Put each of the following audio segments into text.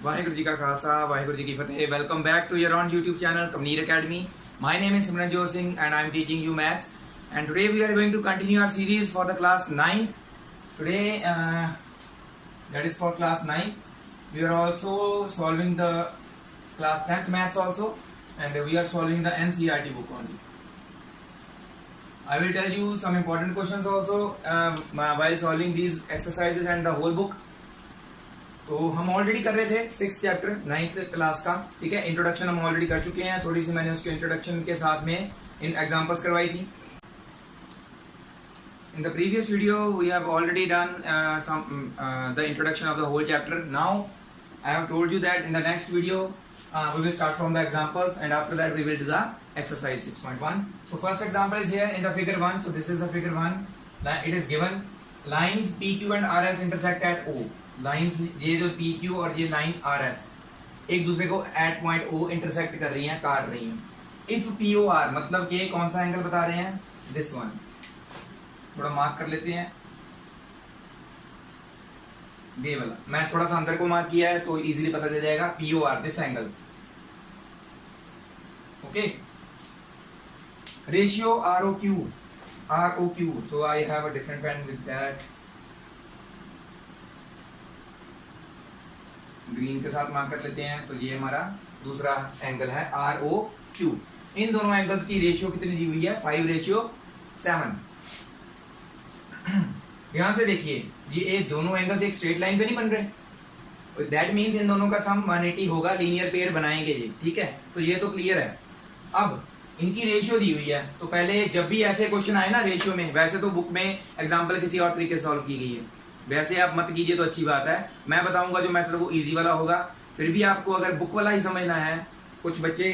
वाहिगुरु जी का खालसा वाहिगुरु जी की फतेह। Welcome back to your on YouTube channel Kamneer academy. My name is Simranjot Singh and I am teaching you maths and today we are going to continue our series for the class 9th। Today that is for class 9th. We are also solving the class 10th maths also and we are solving the NCERT book only. I will tell you some important questions also while solving these exercises and the whole book. तो हम already कर रहे थे 6th chapter 9th class का, ठीक है। Introduction हम already कर चुके हैं, थोड़ी सी मैंने उसके इंट्रोडक्शन के साथ में इन एग्जांपल्स करवाई थी। In the previous video we have already done the introduction of the whole chapter. Now I have told you that in the next video we will start from the examples and after that we will do the exercise 6.1. So first example is here in the figure 1. So this is the figure 1. It is given lines PQ and RS intersect at O. Lines ये जो PQ और ये line RS एक दूसरे को eight point O intersect कर रही हैं, काट रही हैं। इफ POR मतलब कि कौन सा एंगल बता रहे हैं, दिस वन। थोड़ा मार्क कर लेते हैं, ये वाला मैं थोड़ा सा अंदर को मार्क किया है तो इजीली पता चल जाएगा। POR this angle, okay. Ratio ROQ, so I have a different pen with that. Green के साथ मार्क कर लेते हैं। तो ये हमारा दूसरा एंगल है ROQ। इन दोनों एंगल्स की रेशियो कितनी दी हुई है, 5:7। ध्यान से देखिए, ये दोनों एंगल्स एक स्ट्रेट लाइन पे नहीं बन रहे, दैट मींस इन दोनों का सम 180 होगा, लीनियर पेयर बनाएंगे ये, ठीक है। तो ये तो क्लियर है। अब इनकी रेशियो दी हुई है, तो पहले जब भी ऐसे क्वेश्चन आए ना रेशियो में, वैसे तो बुक में एग्जाम्पल किसी और तरीके से सॉल्व की गई है, वैसे आप मत कीजिए तो अच्छी बात है। मैं बताऊंगा जो मेथड वो इजी वाला होगा। फिर भी आपको अगर बुक वाला ही समझना है, कुछ बच्चे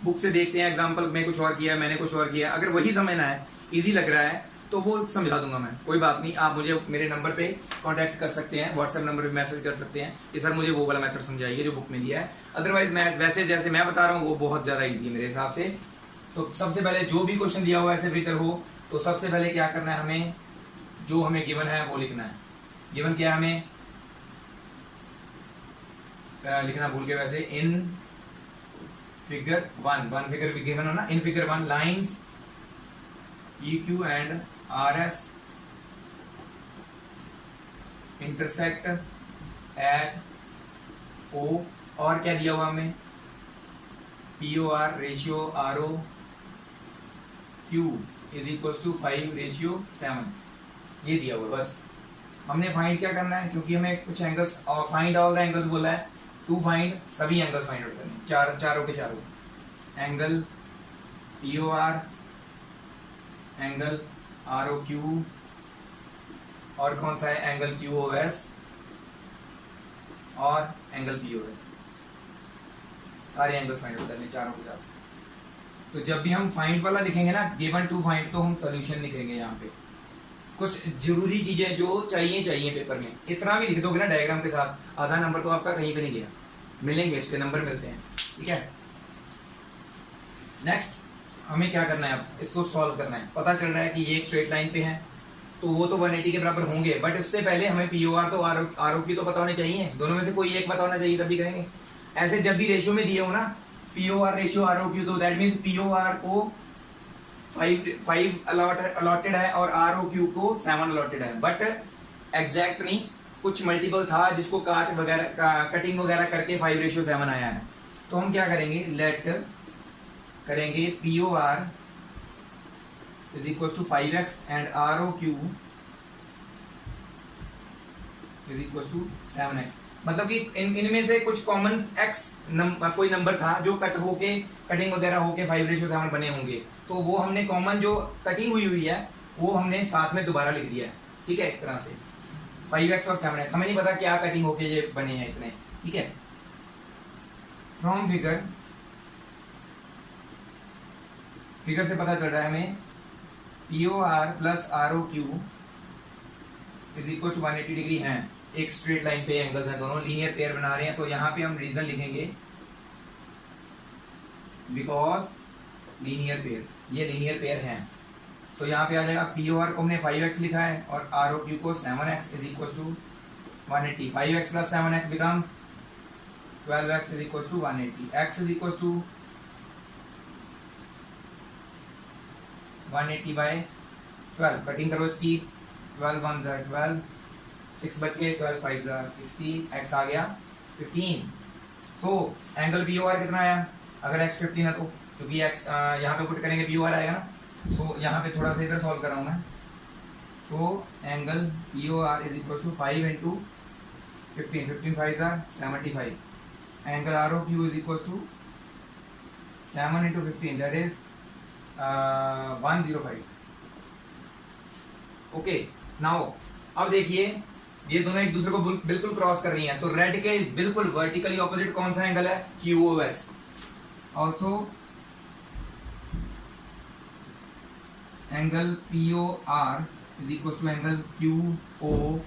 बुक से देखते हैं एग्जांपल में कुछ और किया है, मैंने कुछ और किया है, अगर वही समझना है, इजी लग रहा है तो वो समझा दूंगा मैं, कोई बात नहीं। आप मुझे मेरे नंबर पे कांटेक्ट कर सकते हैं, व्हाट्सएप नंबर पे मैसेज कर सकते हैं कि सर मुझे वो वाला मेथड समझाइए जो बुक में दिया है। अदरवाइज मैं वैसे जैसे मैं बता रहा हूँ वो बहुत ज्यादा ईजी है मेरे हिसाब से। तो सबसे पहले जो भी क्वेश्चन दिया हुआ ऐसे फिगर हो तो सबसे पहले क्या करना है, हमें जो हमें गिवन है वो लिखना है। गिवन क्या है, हमें लिखना भूल के वैसे, इन फिगर 1 फिगर गिवन है ना, in figure 1 lines PQ and RS intersect at O। और क्या दिया हुआ हमें, POR ratio ROQ is equal to 5:7, ये दिया हुआ। बस हमने फाइंड क्या करना है, क्योंकि हमें कुछ एंगल्स और फाइंड ऑल द एंगल्स बोला है, टू फाइंड सभी एंगल्स फाइंड आउट करने, चारों के चारों एंगल POR, एंगल ROQ और कौन सा है एंगल QOS और एंगल POS। सारे एंगल्स फाइंड आउट करने, चारों के चारों। तो जब भी हम फाइंड वाला लिखेंगे ना, गिवन टू फाइंड, तो हम सोल्यूशन लिखेंगे। यहाँ पे कुछ जरूरी चीजें जो चाहिए पेपर में, इतना भी लिख दोगे ना डायग्राम के साथ, आधा नंबर तो आपका कहीं पे नहीं गया, मिलेंगे इसके नंबर मिलते हैं, ठीक है। नेक्स्ट हमें क्या करना है, अब इसको सॉल्व करना है। पता चल रहा है कि ये एक स्ट्रेट लाइन पे है तो वो तो 180 के बराबर होंगे, बट उससे पहले हमें POR तो ROQ तो पता होने चाहिए, दोनों में से कोई एक पता होना चाहिए तभी करेंगे। ऐसे जब भी रेशियो में दिए हो ना, POR रेशियो ROQ, तो दैट मीन्स POR को 5 अलॉटेड है और ROQ को 7 अलॉटेड है, बट एग्जैक्ट नहीं, कुछ मल्टीपल था जिसको कटिंग वगैरह करके 5:7 आया है। तो हम क्या करेंगे, लेट करेंगे POR is equal to 5x and ROQ is equal to 7x। मतलब कि इनमें से कुछ कॉमन x कोई नंबर था जो कटिंग वगैरह होके 5:7 बने होंगे, तो वो हमने कॉमन जो कटिंग हुई है वो हमने साथ में दोबारा लिख दिया है, ठीक है। एक तरह से 5x और 7x, हमें नहीं पता क्या कटिंग होके ये बने हैं इतने, ठीक है। फ्रॉम फिगर से पता चल रहा है हमें POR plus ROQ is equal to 180 degree है, एक स्ट्रेट लाइन पे एंगल्स हैं, दोनों लीनियर पेयर बना रहे हैं। तो यहाँ पे हम रीजन लिखेंगे बिकॉज लीनियर पेयर, ये लीनियर पेयर हैं। तो यहाँ पे आ जाएगा POR को हमने 5x लिखा है और ROQ को 7x is equal to 180। 5x plus 7x become 12x is equal to 180, x is equal to 180 by 12, cutting करो इसकी, 12 1 ज़ा 12, 6 बच के 12 5 ज़ा 16, x आ गया 15। तो एंगल पी ओ आर कितना आया, अगर x 15 है तो, क्योंकि x यहाँ पे पुट करेंगे पी ओ आर आएगा ना। सो यहाँ पे थोड़ा सा इधर सॉल्व कर रहा हूँ मैं। So angle P O R is equal to 5 into 15, 15 5 ज़ा 75, angle R O Q is equal to 7 into 15 that is 105। Okay now अब देखिए ये दोनों एक दूसरे को बिल्कुल क्रॉस कर रही हैं, तो रेड के बिल्कुल वर्टिकली ऑपोजिट कौन सा एंगल है, QOS। Also angle POR is equal to angle QOS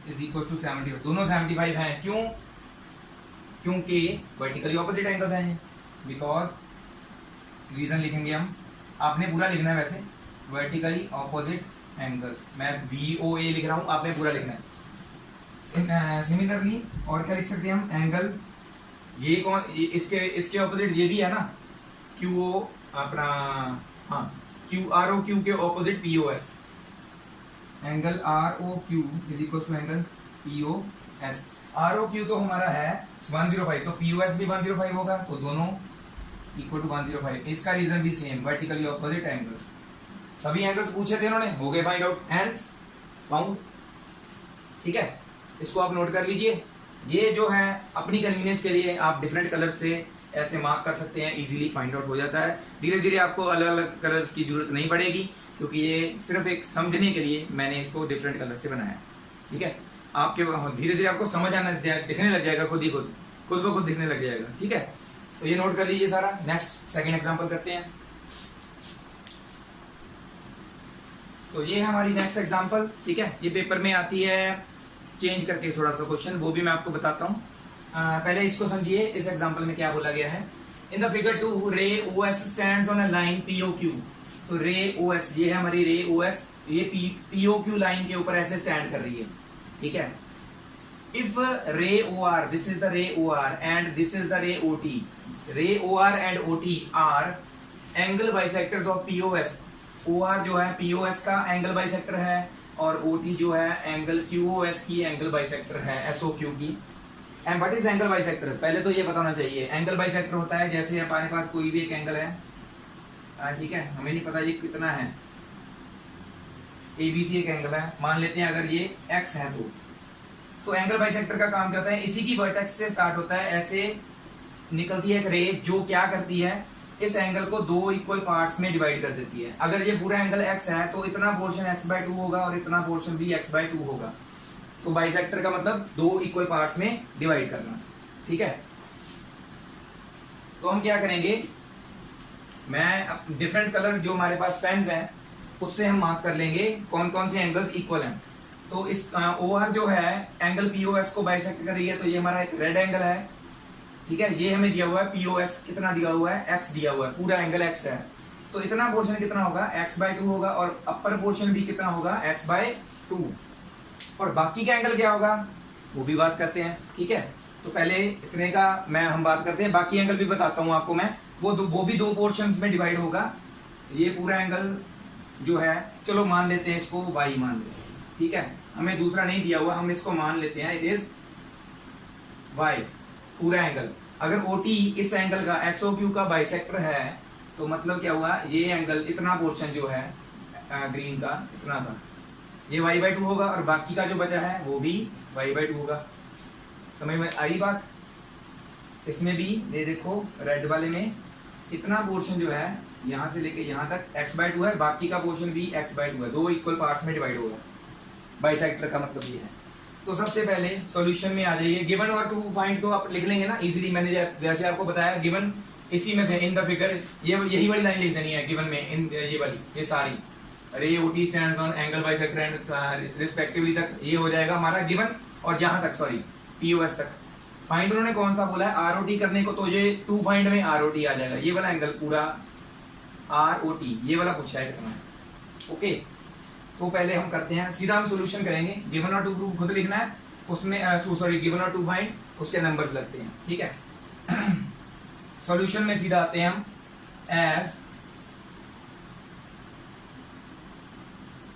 is equal to 75, दोनों 75 हैं। क्यों, क्योंकि वर्टिकली ऑपोजिट एंगल्स हैं, बिकॉज रीजन लिखेंगे हम, आपने पूरा लिखना है वैसे, वर्टिकली ऑपोजिट एंगल्स, मैं VOA लिख रहा हूं, आपने पूरा लिखना है। सिमिलरली और क्या लिख सकते हैं हम, एंगल ये कौन, इसके ऑपोजिट ये भी है ना, QO अपना, हाँ QROQ के opposite POS, angle ROQ is equal to angle POS। ROQ तो हमारा है 105, तो POS भी 105 होगा, तो दोनों इक्वल टू 105। इसका रीजन भी सेम, वर्टिकली ऑपोजिट एंगल्स, सभी एंगल्स पूछे थे इन्होंने, हो गए फाइंड आउट, हैंस फाउंड। ठीक है, इसको आप नोट कर लीजिए। ये जो है अपनी कन्वीनियंस के लिए आप डिफरेंट कलर से ऐसे मार्क कर सकते हैं, इजीली फाइंड आउट हो जाता है। धीरे धीरे आपको अलग अलग कलर्स की जरूरत नहीं पड़ेगी, क्योंकि ये सिर्फ एक समझने के लिए मैंने इसको डिफरेंट कलर से बनाया। ठीक है, आपके धीरे धीरे आपको समझ आना, दिखने लग जाएगा, खुद ब खुद दिखने लग जाएगा। ठीक है, तो ये नोट कर लीजिए सारा। नेक्स्ट सेकेंड एग्जाम्पल करते हैं। तो ये है हमारी नेक्स्ट एग्जांपल। ठीक है, ये पेपर में आती है चेंज करके थोड़ा सा क्वेश्चन, वो भी मैं आपको बताता हूँ। पहले इसको समझिए, इस एग्जांपल में क्या बोला गया है। इन द फिगर 2 रे OS stands on a line POQ। तो रे OS, ये है हमारी रे OS, ये POQ लाइन के ऊपर ऐसे स्टैंड कर रही है। ठीक है, इफ रे OR, दिस इज द रे OR and this is the रे OT, रे OR and OT R angle bisectors of POS। OR जो है POS का एंगल बाइसेक्टर है, और OT जो है एंगल QOS की एंगल बाइसेक्टर है, SOQ की। And what is angle bisector, पहले तो ये पता होना चाहिए। एंगल बाइसेक्टर होता है जैसे हमारे पास कोई भी एक एंगल है, ठीक है, हमें नहीं पता ये कितना है, ABC एक एंगल है, मान लेते हैं अगर ये X है तो एंगल बाइसेक्टर का काम करता है, इसी की वर्टेक्स से स्टार्ट होता है, ऐसे निकलती है एक रे जो क्या करती है, इस एंगल को दो इक्वल पार्ट्स में डिवाइड कर देती है। अगर ये पूरा एंगल x है तो इतना पोर्शन x/2 होगा और इतना पोर्शन भी x/2 होगा। तो बाइसेक्टर का मतलब दो इक्वल पार्ट्स में डिवाइड करना। ठीक है, तो हम क्या करेंगे, मैं डिफरेंट कलर जो हमारे पास पेन्स हैं उससे हम मार्क कर लेंगे कौन कौन से एंगल्स इक्वल हैं। तो इस OR जो है एंगल POS को बाइसेक्ट कर रही है, तो ये हमारा एक रेड एंगल है। ठीक है, ये हमें दिया हुआ है POS, कितना दिया हुआ है, x दिया हुआ है, पूरा एंगल x है, तो इतना पोर्शन कितना होगा, x/2 होगा, और अपर पोर्शन भी कितना होगा, x/2, और बाकी का एंगल क्या होगा वो भी बात करते हैं। ठीक है, तो पहले इतने का हम बात करते हैं, बाकी एंगल भी बताता हूँ आपको मैं, वो भी दो पोर्शंस में डिवाइड होगा। ये पूरा एंगल जो है, चलो मान लेते हैं इसको y मान लेते हैं। ठीक है, हमें दूसरा नहीं दिया हुआ, हम इसको मान लेते हैं इट इज y, पूरा एंगल। अगर OT इस एंगल का SOQ का बाइसेक्टर है तो मतलब क्या हुआ, ये एंगल इतना पोर्शन जो है ग्रीन का इतना सा, ये y/2 होगा, और बाकी का जो बचा है वो भी y/2 होगा। समझ में आई बात। इसमें भी ये देखो रेड वाले में इतना पोर्शन जो है यहाँ से लेके यहाँ तक x/2 है, बाकी का पोर्शन भी x/2 है, दो इक्वल पार्ट्स में डिवाइड होगा। बाइसेक्टर का मतलब ये है। तो सबसे पहले सॉल्यूशन में आ जाइए, गिवन और टू पॉइंट तो आप लिख लेंगे ना इजीली, मैंने जैसे आपको बताया, गिवन इसी में से इन द फिगर, ये यही वाली लाइन लिख देनी है गिवन में, इन ये वाली, ये सारी रे OT stands on angle bisector and respectively तक ये हो जाएगा हमारा गिवन, और जहां तक सॉरी POS तक फाइंड उन्होंने कौन सा बोला है, ROT करने को, तो ये टू फाइंड में ROT आ जाएगा, ये वाला एंगल पूरा ROT, ये वाला पूछा है कितना है। ओके, तो पहले हम करते हैं, सीधा हम सोल्यूशन करेंगे, गिवन और टू प्रूफ खुद लिखना है, उसमें सॉरी गिवन और टू फाइंड उसके नंबर्स लगते हैं, ठीक है। सॉल्यूशन में सीधा आते हैं हम, as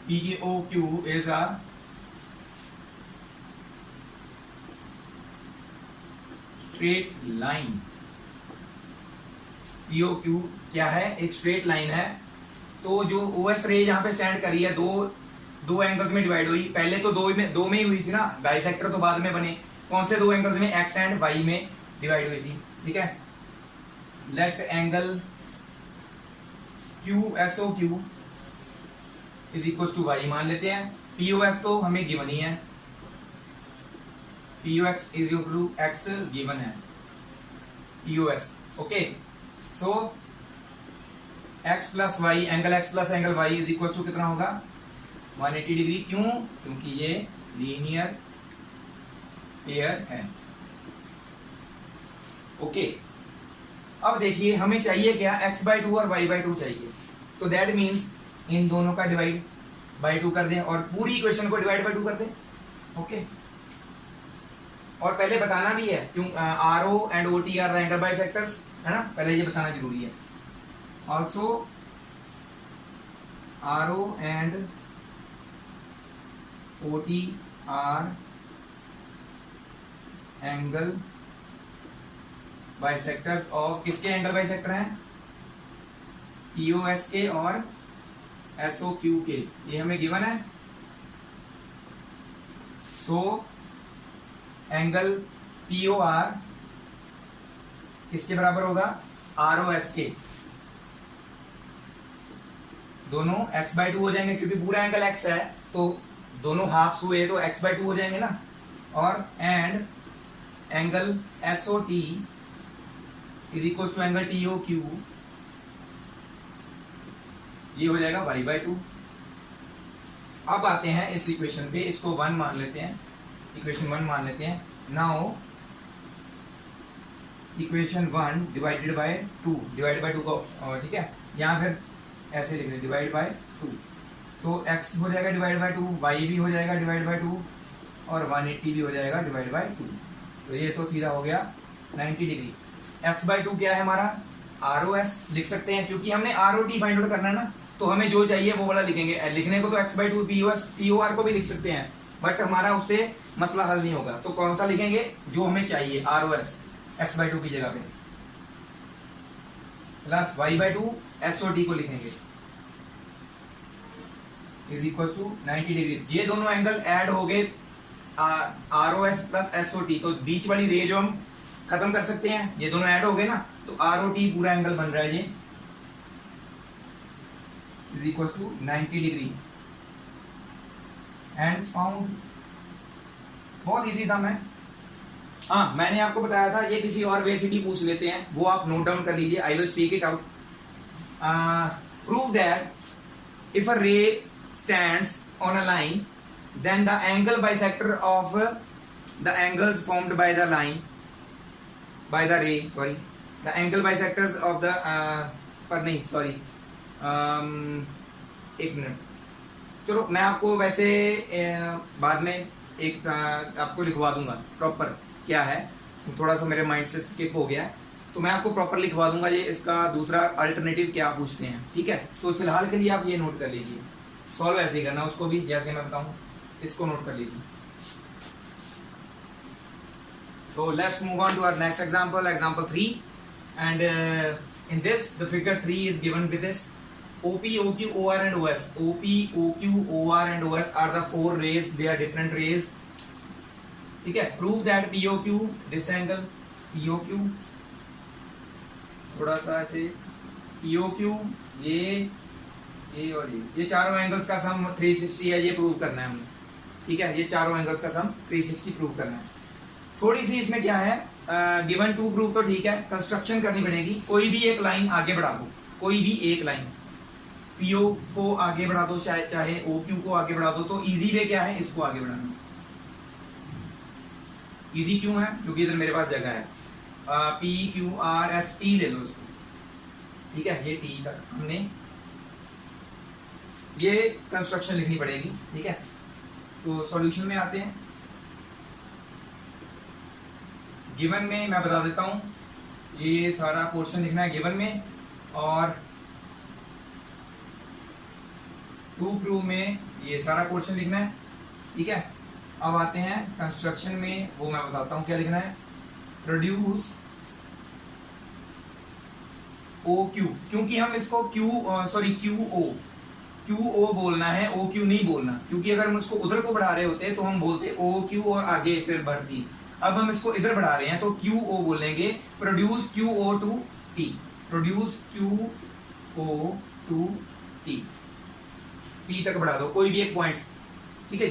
POQ is a straight line. POQ क्या है, एक स्ट्रेट लाइन है। तो जो OS रे यहाँ पे स्टैंड करी है, दो एंगल्स में डिवाइड हुई। पहले तो दो में ही हुई थी ना, बाइसेक्टर तो बाद में बने। कौन से दो एंगल्स में, X एंड Y में डिवाइड हुई थी, ठीक है। Let angle QSOQ is equal to Y मान लेते हैं। POS तो हमें गिवन ही है, POX is equal to X given है, POS, okay. So X plus Y, angle X plus angle Y is equal to कितना होगा, 180 डिग्री। क्यों, क्योंकि ये लीनियर पेयर है, ओके। अब देखिए हमें चाहिए क्या, x/2 और y/2 चाहिए। तो दैट मीन्स इन दोनों का डिवाइड बाय 2 कर दें और पूरी इक्वेशन को डिवाइड बाय 2 कर दें, ओके। और पहले बताना भी है क्यों, RO and OT R angle bisectors, है ना, पहले ये बताना जरूरी है। Also RO and OT R angle bisectors of, किसके एंगल बाइसेक्टर हैं, POS के और SOQ के, ये हमें गिवन है। सो एंगल POR किसके बराबर होगा, ROS के। दोनों x/2 हो जाएंगे क्योंकि पूरा एंगल x है, तो दोनों हाफ हुए तो x/2 हो जाएंगे ना। और and angle SOT is equal to angle TOQ, ये हो जाएगा y/2। अब आते हैं इस इक्वेशन पे, इसको 1 मान लेते हैं, इक्वेशन 1 मान लेते हैं। Now equation 1 divided by 2, divide by 2 को, ठीक है, यहाँ फिर ऐसे लिख रहे डिवाइड बाय 2। तो x हो जाएगा डिवाइड बाय 2, y भी हो जाएगा डिवाइड बाय 2 और 180 भी हो जाएगा डिवाइड बाय 2। तो ये तो सीधा हो गया 90 डिग्री। x/2 क्या है हमारा, ROS लिख सकते हैं क्योंकि हमने ROT फाइंड आउट करना है ना, तो हमें जो चाहिए वो वाला लिखेंगे। लिखने को तो x/2 POR को भी लिख सकते हैं, बट हमारा उससे मसला हल नहीं होगा। तो कौन सा लिखेंगे, जो हमें चाहिए, ROS x/2 की जगह पे, प्लस y/2 SOT को लिखेंगे इज इक्वल टू 90 डिग्री। ये दोनों एंगल ऐड हो गए, ROS प्लस SOT, तो बीच वाली रे जो हम खत्म कर सकते हैं, ये दोनों ऐड हो गए ना, तो ROT पूरा एंगल बन रहा है ये, is equal to 90 degree. Hands found, बहुत इजी सम है। हाँ, मैंने आपको बताया था, ये किसी और वे से भी पूछ लेते हैं, वो आप नोट डाउन कर लीजिए। I will speak it out. Prove that if a ray stands on a line, then the angle bisector of the angles formed by the line, by the ray, sorry, the angle bisectors of the पर नहीं, sorry, एक minute, चलो मैं आपको वैसे बाद में एक आपको लिखवा दूंगा प्रॉपर क्या है, थोड़ा सा मेरे माइंड से स्किप हो गया है, तो मैं आपको प्रॉपर लिखवा दूंगा ये इसका दूसरा अल्टरनेटिव क्या पूछते हैं, ठीक है। तो फिलहाल के लिए आप ये नोट कर लीजिए, सॉल्व ऐसे ही करना उसको भी जैसे मैं बताऊं, इसको नोट कर लीजिए। So let's move on to our next example, example 3, and in this the figure 3 is given with this OP, OQ, OR and OS. OP, OQ, OR and OS are the 4 rays, they are different rays, ठीक है। Prove that POQ, this angle POQ, थोड़ा सा ऐसे POQ, ये और ये चारों angles का सम 360 है, ये प्रूव करना है हमने, ठीक है। ये चारों एंगल्स का सम 360 प्रूव करना है। थोड़ी सी इसमें क्या है, गिवन 2 प्रूव तो ठीक है, कंस्ट्रक्शन करनी पड़ेगी। कोई भी एक लाइन आगे बढ़ा दो, कोई भी एक लाइन, PO को आगे बढ़ा दो, चाहे OQ को आगे बढ़ा दो, तो इजी वे क्या है, इसको आगे बढ़ाना। इजी क्यों है, क्योंकि इधर मेरे पास जगह है। PQRST ले लो इसको, ठीक है, ये T तक हमने ये कंस्ट्रक्शन लिखनी पड़ेगी, ठीक है। तो सॉल्यूशन में आते हैं। गिवन में मैं बता देता हूँ, ये सारा पोर्शन लिखना है गिवन में, और टू प्रूव में ये सारा पोर्शन लिखना है, ठीक है। अब आते हैं कंस्ट्रक्शन में, वो मैं बताता हूँ क्या लिखना है। प्रोड्यूस ओ क्यू, क्योंकि हम इसको क्यू ओ बोलना है, ओ क्यू नहीं बोलना, क्योंकि अगर हम इसको उधर को बढ़ा रहे होते तो हम बोलते ओ क्यू और आगे फिर बढ़ती। अब हम इसको इधर बढ़ा रहे हैं तो क्यू ओ बोलेंगे। Produce Q O to T, produce Q O to T, T तक बढ़ा दो कोई भी एक पॉइंट, ठीक है।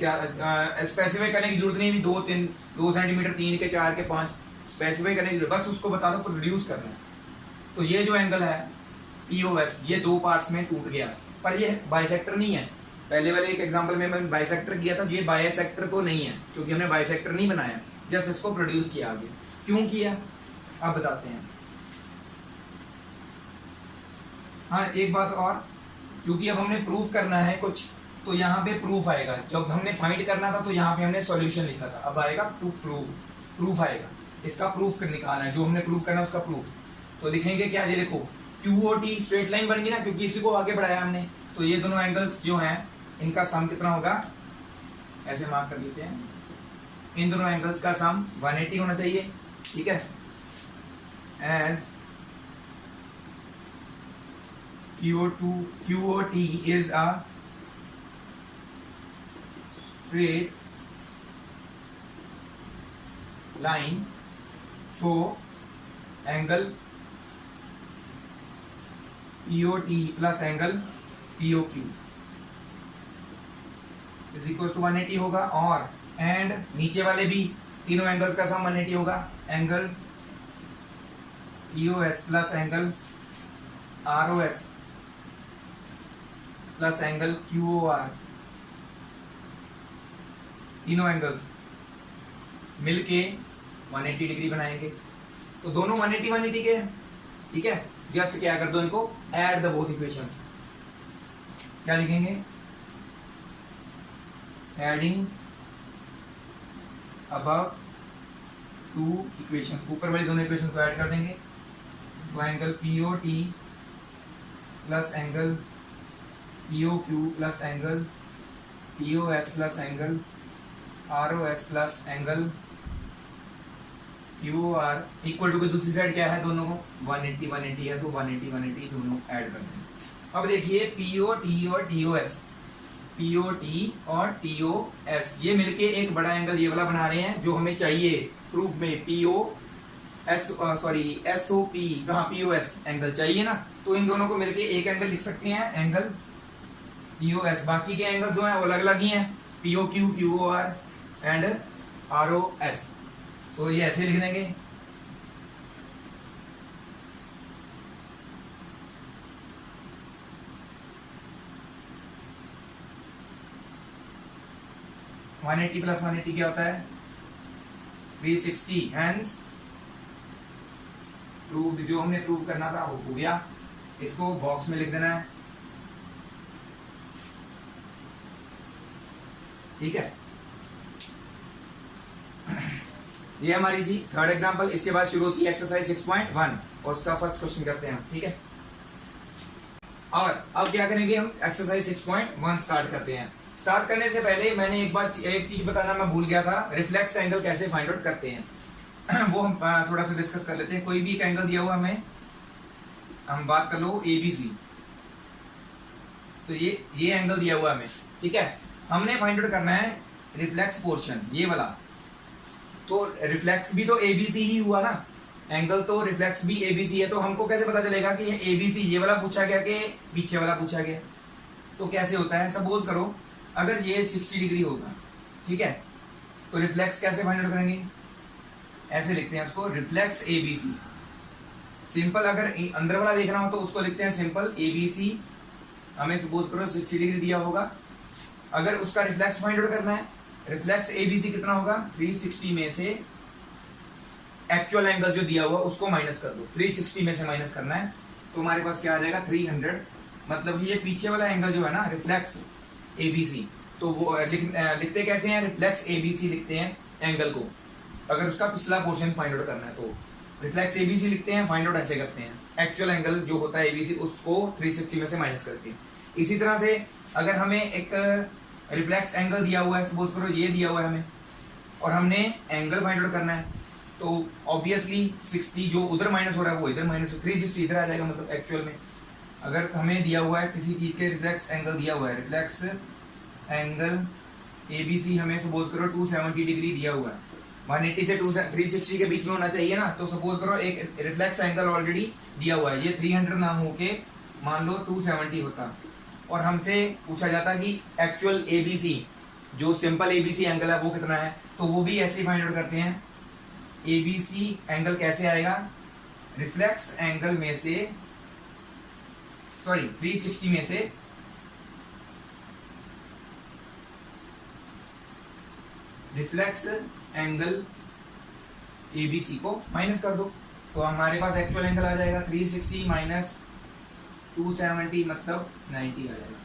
स्पेसिफाई करने की जरूरत नहीं भी 2 सेंटीमीटर, 3 के 4 के 5 स्पेसिफाई करने की जरूरत, बस उसको बता दो प्रोड्यूस करना है। तो ये जो एंगल है पीओएस, ये 2 पार्ट्स में टूट गया, पर ये बाइसेक्टर नहीं है। पहले वाले एक एग्जांपल में मैंने बाइसेक्टर किया था, ये बाइसेक्टर तो नहीं है क्योंकि हमने बाइसेक्टर नहीं बनाया, जस्ट इसको प्रोड्यूस किया। आगे क्यों किया अब बताते हैं। हाँ एक बात और, क्योंकि अब हमने प्रूफ करना है कुछ, तो यहाँ पे प्रूफ आएगा। जब हमने फाइंड करना था तो यहाँ पे हमने सॉल्यूशन लिखा था, अब आएगा टू प्रूफ आएगा। इसका प्रूफ निकालना है, जो हमने प्रूफ करना है उसका प्रूफ। तो लिखेंगे क्या, ये देखो QOT स्ट्रेट लाइन बन गई ना, क्योंकि इसी को आगे बढ़ाया हमने। तो ये दोनों एंगल्स जो हैं इनका सम कितना होगा, ऐसे मार्क कर देते हैं। इन दोनों एंगल्स का सम 180 होना चाहिए, ठीक है। As QOT is a straight line, so angle POT plus angle POQ is equal to 180 होगा। और एंड नीचे वाले भी तीनों एंगल्स का सम 180 होगा। Angle EOS plus angle ROS plus angle QOR, तीनों एंगल्स मिलके 180 डिग्री बनाएंगे। तो दोनों 180 के हैं, ठीक है। जस्ट क्या कर दो, इनको ऐड द बोथ इक्वेशंस। क्या लिखेंगे, एडिंग अबव टू इक्वेशंस, ऊपर वाली दोनों इक्वेशंस को ऐड कर देंगे। So angle POT plus angle POQ plus angle POS plus angle ROS plus angle QOR equal to के दूसरी साइड क्या है, दोनों को 180 है, तो 180 दोनों ऐड कर देंगे। अब देखिए POT और TOS ये मिलके एक बड़ा एंगल ये वाला बना रहे हैं, जो हमें चाहिए प्रूफ में। SOP कहाँ, POS एंगल चाहिए ना, तो इन दोनों को मिलके एक एंगल लिख सकते हैं, एंगल POS। बाकी के एंगल्स जो हैं वो अलग अलग ही हैं, POQ, QOR एंड ROS। सो ये ऐसे लिख देंगे। वन 180 प्लस 180 क्या होता है, 360। हैंस प्रूव, जो हमने प्रूव करना था वो हो गया। इसको बॉक्स में लिख देना है, ठीक है। ये हमारी जी थर्ड एग्जांपल। इसके बाद शुरू होती है एक्सरसाइज 6.1 और उसका फर्स्ट क्वेश्चन करते हैं, ठीक है। और अब क्या करेंगे, हम एक्सरसाइज 6.1 स्टार्ट करते हैं। स्टार्ट करने से पहले मैंने एक चीज बताना मैं भूल गया था, रिफ्लेक्स एंगल कैसे फाइंड आउट करते हैं वो हम थोड़ा सा डिस्कस कर लेते हैं। कोई भी एक एंगल दिया हुआ हमें, हम बात कर लो ABC, तो ये एंगल दिया हुआ हमें, ठीक है। हमने फाइंड आउट करना है रिफ्लेक्स पोर्शन, ये वाला। तो रिफ्लेक्स भी तो ABC ही हुआ ना, एंगल तो रिफ्लेक्स भी ABC है। तो हमको कैसे पता चलेगा कि ये ABC, ये वाला पूछा गया कि पीछे वाला पूछा गया। तो कैसे होता है, सपोज करो अगर ये 60 डिग्री होगा, ठीक है, तो रिफ्लेक्स कैसे फाइंड आउट करेंगे, ऐसे लिखते हैं उसको, रिफ्लेक्स ABC। सिंपल अगर अंदर वाला देखना हो तो उसको लिखते हैं सिंपल ABC। हमें सपोज करो 60 डिग्री दिया होगा, अगर उसका रिफ्लेक्स फाइंड आउट करना है, रिफ्लेक्स ABC कितना होगा, 360 में से एक्चुअल एंगल जो दिया हुआ उसको माइनस कर दो। 360 में से माइनस करना है तो हमारे पास क्या आ जाएगा, 300। मतलब ये पीछे वाला एंगल जो है ना, रिफ्लेक्स ABC, तो वो लिखते कैसे हैं, रिफ्लेक्स ABC लिखते हैं एंगल को। अगर उसका पिछला पोर्शन फाइंड आउट करना है तो रिफ्लेक्स एबीसी लिखते हैं, फाइंड आउट ऐसे करते हैं, एक्चुअल एंगल जो होता है एबीसी उसको 360 में से माइनस करके। इसी तरह से अगर हमें एक रिफ्लेक्स एंगल दिया हुआ है, सपोज करो ये दिया हुआ है हमें, और हमने एंगल फाइंड आउट करना है, तो ऑब्वियसली 60 जो उधर माइनस हो रहा है वो इधर माइनस, 360 इधर आ जाएगा। मतलब एक्चुअल में अगर हमें दिया हुआ है किसी चीज के रिफ्लेक्स एंगल दिया हुआ है, रिफ्लेक्स एंगल एबीसी हमें सपोज करो 270 डिग्री दिया हुआ है, 180 से 360 के बीच में होना चाहिए ना। तो सपोज करो एक रिफ्लेक्स एंगल ऑलरेडी दिया हुआ है, ये 300 ना होके मान लो 270 होता, और हमसे पूछा जाता कि एक्चुअल एबीसी जो सिंपल एबीसी एंगल है वो कितना है, तो वो भी ऐसे फाइंड आउट करते हैं। एबीसी एंगल कैसे आएगा, रिफ्लेक्स एंगल में से, सॉरी 360 में से रिफ्लेक्स एंगल एबीसी को माइनस कर दो, तो हमारे पास एक्चुअल एंगल आ जाएगा 360 माइनस 270 मतलब 90 आ जाएगा।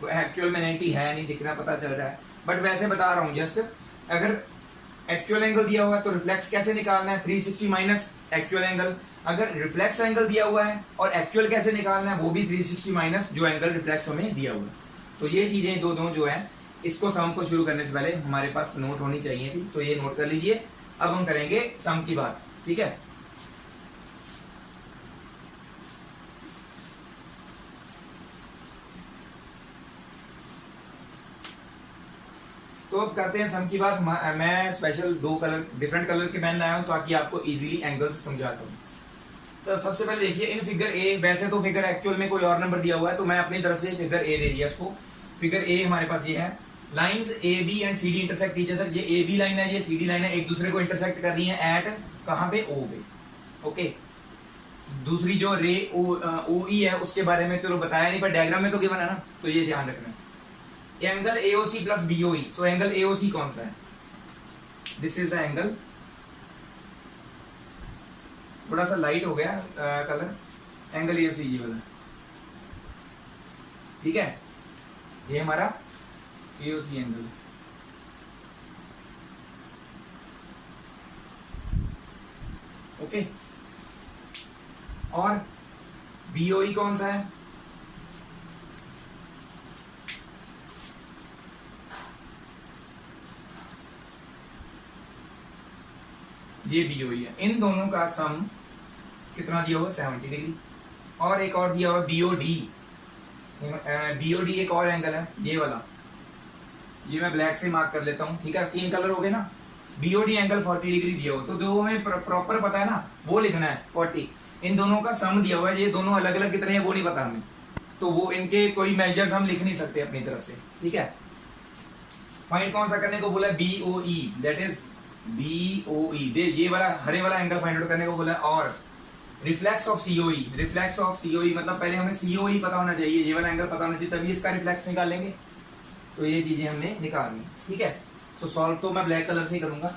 तो एक्चुअल में 90 है नहीं, दिखना पता चल रहा है, बट वैसे बता रहा हूं जस्ट। अगर एक्चुअल एंगल दिया हुआ है तो रिफ्लेक्स कैसे निकालना है, 360 माइनस एक्चुअल एंगल। अगर रिफ्लेक्स एंगल दिया हुआ है और एक्चुअल कैसे निकालना है, वो भी 360 माइनस जो एंगल रिफ्लेक्स हमें दिया हुआ है। तो ये चीजें दो जो है, इसको सम को शुरू करने से पहले हमारे पास नोट होनी चाहिए थी, तो ये नोट कर लीजिए। अब हम करेंगे सम की बात, ठीक है। तो अब करते हैं सम की बात। मैं स्पेशल 2 कलर डिफरेंट कलर के पेन लाया हूं ताकि आपको इजीली एंगल्स समझाता हूं। तो सबसे पहले देखिए इन फिगर ए, वैसे तो फिगर एक्चुअल में कोई और नंबर दिया हुआ है, तो मैं अपनी तरफ से फिगर ए दे दिया इसको। फिगर ए हमारे पास ये है, lines A B and C D intersect each other. ये ए बी लाइन है, ये सी डी लाइन है, एक दूसरे को इंटरसेक्ट कर रही है एट कहां पे, ओ पे, ओके। दूसरी जो रे ओ ई है उसके बारे में चलो बताया नहीं, पर डायग्राम में तो गिवन है ना, तो ये ध्यान रखना। एंगल एओसी प्लस बीओई, तो एंगल एओसी कौन सा है, दिस इज द एंगल। थोड़ा सा लाइट हो गया कलर, एंगल एओसी ये वाला, ठीक है, ये हमारा एओसी एंगल। ओके, और बीओई कौन सा है, ये बीओई है। इन दोनों का सम कितना दिया हुआ, 70 डिग्री। और एक और दिया हुआ बीओडी। बीओडी एक और एंगल है, ये वाला, ये मैं ब्लैक से मार्क कर लेता हूं, ठीक है। 3 कलर हो गए ना। बीओडी एंगल 40 डिग्री दिया हुआ, तो जो हमें प्रॉपर पता है ना वो लिखना है 40। इन दोनों का सम दिया हुआ है, ये दोनों अलग अलग कितने हैं वो नहीं पता हमें, तो वो इनके कोई मेजर्स हम लिख नहीं सकते अपनी तरफ से, ठीक है। फाइंड कौन सा करने को बोला, बीओई, दैट इज बीओई, दे ये वाला हरे वाला एंगल फाइंड आउट करने को बोला। और reflex of COE, reflex of COE मतलब पहले हमें सीओई पता होना चाहिए, ये वाला एंगल पता होना चाहिए, तभी इसका रिफ्लेक्स निकालेंगे। तो ये चीजें हमने निकालनी, ठीक है। तो सॉल्व तो मैं ब्लैक कलर से ही करूंगा।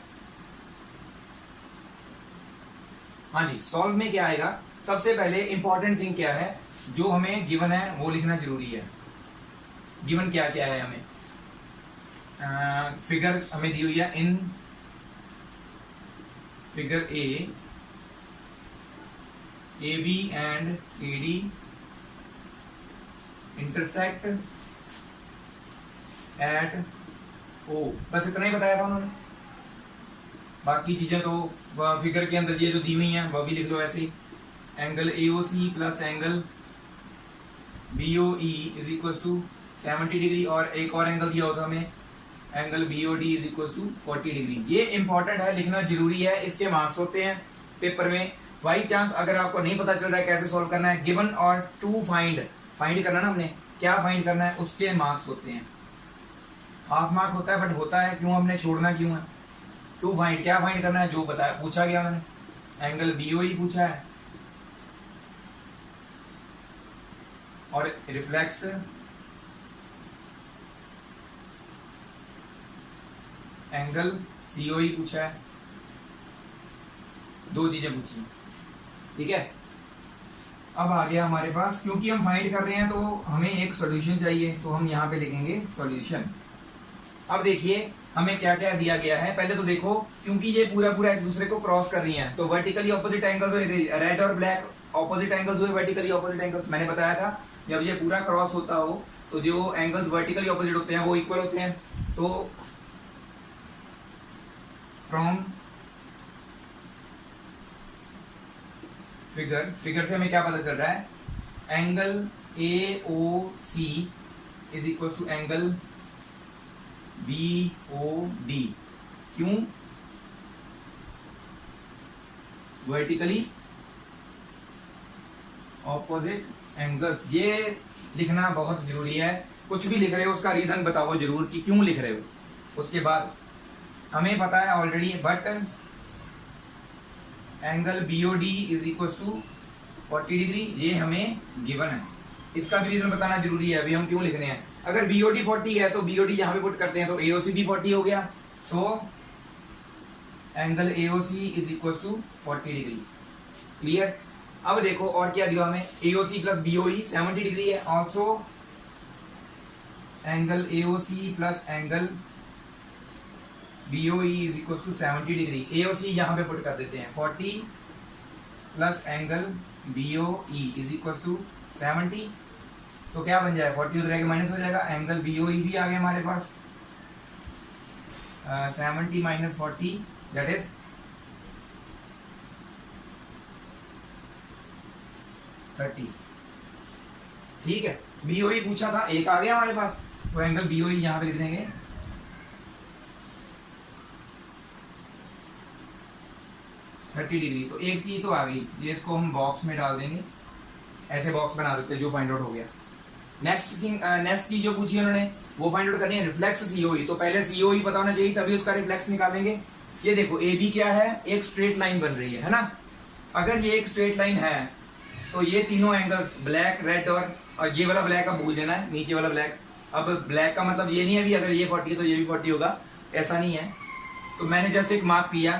हाँ जी, सॉल्व में क्या आएगा, सबसे पहले इंपॉर्टेंट थिंग क्या है, जो हमें गिवन है वो लिखना जरूरी है। गिवन क्या क्या है हमें, फिगर हमें दी हुई है, in figure A B and C D intersect at O, बस इतना ही बताया था उन्होंने। बाकी चीजें तो फिगर के अंदर ये जो दी हुई हैं वह भी लिख लो ऐसे ही। Angle AOC plus angle BOE is equal to 70 degree, और एक और एंगल दिया होता हमें, angle BOD is equal to 40 degree. ये इंपॉर्टेंट है, लिखना जरूरी है, इसके मार्क्स होते हैं पेपर में। बाई चांस अगर आपको नहीं पता चल रहा है कैसे सॉल्व करना है, गिवन और टू फाइंड करना ना, हमने क्या फाइंड करना है उसके मार्क्स होते हैं। हाफ मार्क होता है, बट होता है क्यों, हमने छोड़ना क्यों है। टू फाइंड, क्या फाइंड करना है, जो बताया पूछा गया मैंने, एंगल बीओई पूछा है और रिफ्लेक्स एंगल सीओई पूछा है, 2 चीजें पूछी, ठीक है। अब आ गया हमारे पास, क्योंकि हम फाइंड कर रहे हैं तो हमें एक सॉल्यूशन चाहिए, तो हम यहाँ पे लिखेंगे सॉल्यूशन। अब देखिए हमें क्या क्या दिया गया है पहले तो देखो, क्योंकि ये पूरा पूरा एक दूसरे को क्रॉस कर रही हैं, तो वर्टिकली ऑपोजिट एंगल्स हुए रेड और ब्लैक ऑपोजिट एंगल्स हुए वर्टिकली ऑपोजिट एंगल्स। मैंने बताया था जब ये पूरा क्रॉस होता हो तो जो एंगल्स वर्टिकली ऑपोजिट होते हैं वो इक्वल होते हैं। तो फ्रॉम फिगर से हमें क्या पता चल रहा है, angle AOC is equal to angle BOD। क्यों? Vertically opposite angles. ये लिखना बहुत जरूरी है, कुछ भी लिख रहे हो उसका रीजन बताओ जरूर कि क्यों लिख रहे हो। उसके बाद हमें पता है already, but angle BOD is equal to 40 degree, ये हमें गिवन है, इसका भी रीजन बताना जरूरी है। अभी हम क्यों लिख रहे हैं, अगर BOD 40 है तो BOD यहां पे पुट करते हैं तो AOC भी 40 हो गया। So angle AOC is equal to 40 degree. Clear? अब देखो और क्या दिया हमें, AOC प्लस BOE 70 डिग्री है। Also angle AOC plus angle BOE is equal to 70 degree. AOC यहां पे पुट कर देते हैं, 40 plus angle BOE is equal to 70। तो क्या बन जाए, 40 उधर माइनस हो जाएगा, एंगल BOE भी आ गया हमारे पास। 70 माइनस 40 दैट इज 30। ठीक है, BOE पूछा था, एक आ गया हमारे पास, तो एंगल BOE यहां पे लिख देंगे 30 डिग्री। तो एक चीज तो आ गई, ये इसको हम बॉक्स में डाल देंगे, ऐसे बॉक्स बना देते हैं जो फाइंड आउट हो गया। नेक्स्ट चीज जो पूछी उन्होंने वो फाइंड आउट करनी है रिफ्लेक्स COE। तो पहले COE पता होना चाहिए तभी उसका रिफ्लेक्स निकालेंगे। ये देखो AB क्या है, एक स्ट्रेट लाइन बन रही है ना। अगर ये एक स्ट्रेट लाइन है तो ये तीनों एंगल्स ब्लैक रेड और ये वाला ब्लैक अब भूल लेना है, नीचे वाला ब्लैक। अब ब्लैक का मतलब ये नहीं है भी अगर ये 40 है तो ये भी 40 होगा, ऐसा नहीं है। तो मैंने जस्ट एक मार्क किया,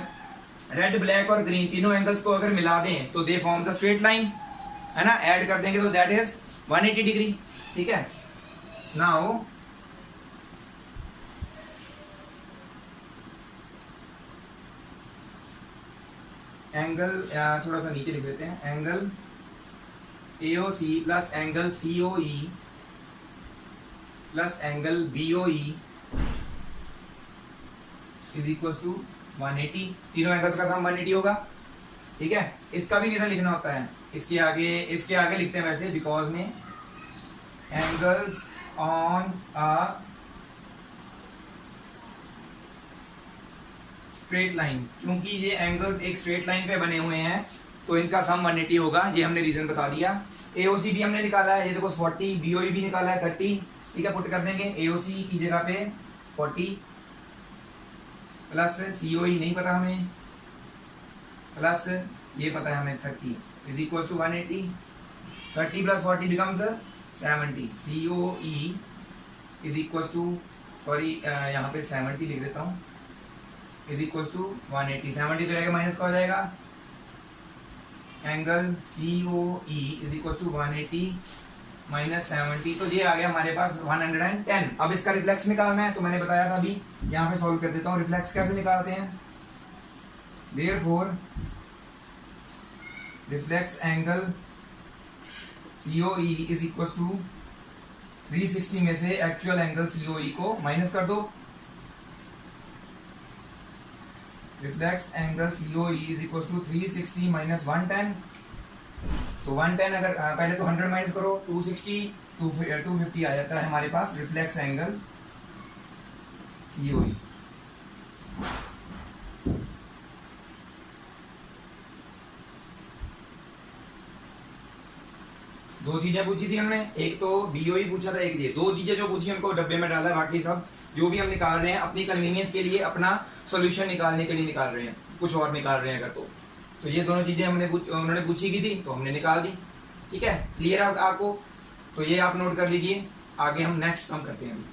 रेड ब्लैक और ग्रीन तीनों एंगल्स को अगर मिला दें तो दे फॉर्म्स अ स्ट्रेट लाइन, है ना। ऐड कर देंगे तो दैट इज 180 डिग्री। ठीक है, नाउ एंगल थोड़ा सा नीचे लिख देते हैं, angle AOC plus angle COE plus angle BOE is equal to 180। तीनों एंगल्स का सम 180 होगा। ठीक है, इसका भी रीजन लिखना होता है, इसके आगे लिखते हैं वैसे, बिकॉज में angles on a straight line, क्योंकि ये एंगल्स एक स्ट्रेट लाइन पे बने हुए हैं तो इनका सम 180 होगा। ये हमने रीजन बता दिया। AOC भी हमने निकाला है, ये देखो 40, BOE भी निकाला है 30। ठीक है, पुट कर देंगे AOC की जगह पे 40 प्लस COE नहीं पता हमें, प्लस ये पता है हमें 30 is equal to 180। 30 plus 40 becomes 70। COE is equal to, sorry यहाँ पे 70 लिख देता हूँ, इज इक्वल टू 180। 70 तो रहेगा माइनस का हो जाएगा, angle COE is equal to 180 minus 70, तो ये आ गया हमारे पास 110। अब इसका रिफ्लेक्स निकालना है, तो मैंने बताया था अभी, यहाँ पे सॉल्व कर देता हूँ। रिफ्लेक्स कैसे निकालते हैं, therefore reflex angle COE is equal to 360 में से एक्चुअल एंगल COE को माइनस कर दो। Reflex angle COE is equal to 360 minus 110। तो 110 अगर पहले तो 100 माइनस करो, 260 250 आ जाता है हमारे पास रिफ्लेक्स एंगल COE। दो चीजें पूछी थी हमने, एक तो BOE पूछा था, एक ये दो चीजें जो पूछी उनको डब्बे में डाला है। बाकी सब जो भी हम निकाल रहे हैं अपनी कन्वीनियंस के लिए, अपना सॉल्यूशन निकालने के लिए निकाल रहे हैं, कुछ और निकाल रहे हैं अगर तो ये दोनों चीजें उन्होंने पूछी की थी तो हमने निकाल दी। ठीक है, क्लियर है आपको? तो ये आप नोट कर लीजिए, आगे हम नेक्स्ट सम करते हैं।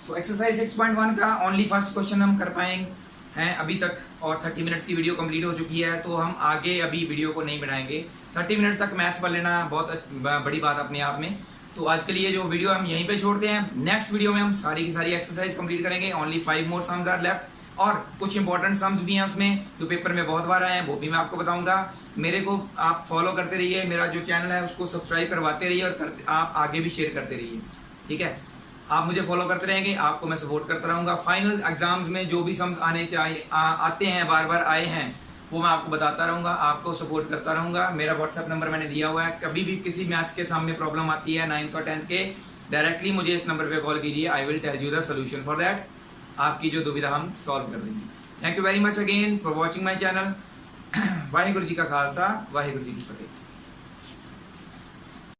सो एक्सरसाइज 6.1 का ओनली फर्स्ट क्वेश्चन हम कर पाएंगे हैं अभी तक, और 30 मिनट्स की वीडियो कंप्लीट हो चुकी है, तो हम आगे अभी वीडियो को नहीं बढ़ाएंगे। 30 मिनट्स तक मैथ्स पढ़ लेना बहुत बड़ी बात अपने आप में। तो आज के लिए जो वीडियो हम यहीं पे छोड़ते हैं। नेक्स्ट वीडियो में हम सारी की सारी एक्सरसाइज कंप्लीट करेंगे। Only 5 more sums are left, और कुछ इंपॉर्टेंट सम्स भी हैं उसमें जो पेपर में बहुत बार आए हैं, वो भी मैं आपको बताऊंगा। मेरे को आप फॉलो करते रहिए, मेरा जो चैनल है उसको सब्सक्राइब करवाते रहिए, और आप आगे भी शेयर करते रहिए, ठीक है। आप मुझे फॉलो करते रहेंगे, आपको मैं सपोर्ट करता रहूंगा। फाइनल एग्जाम्स में जो भी सम्स आने चाहिए आते हैं, बार बार आए हैं, वो मैं आपको बताता रहूंगा, आपको सपोर्ट करता रहूंगा। मेरा व्हाट्सएप नंबर मैंने दिया हुआ है, कभी भी किसी मैथ्स के सामने प्रॉब्लम आती है 9th और 10th के, डायरेक्टली मुझे इस नंबर पे कॉल कीजिए। I will tell you the solution for that. आपकी जो दुविधा हम सॉल्व कर देंगे। Thank you very much again for watching my channel. Waheguru ji का खालसा, वाहिगुरु जी की फतेह।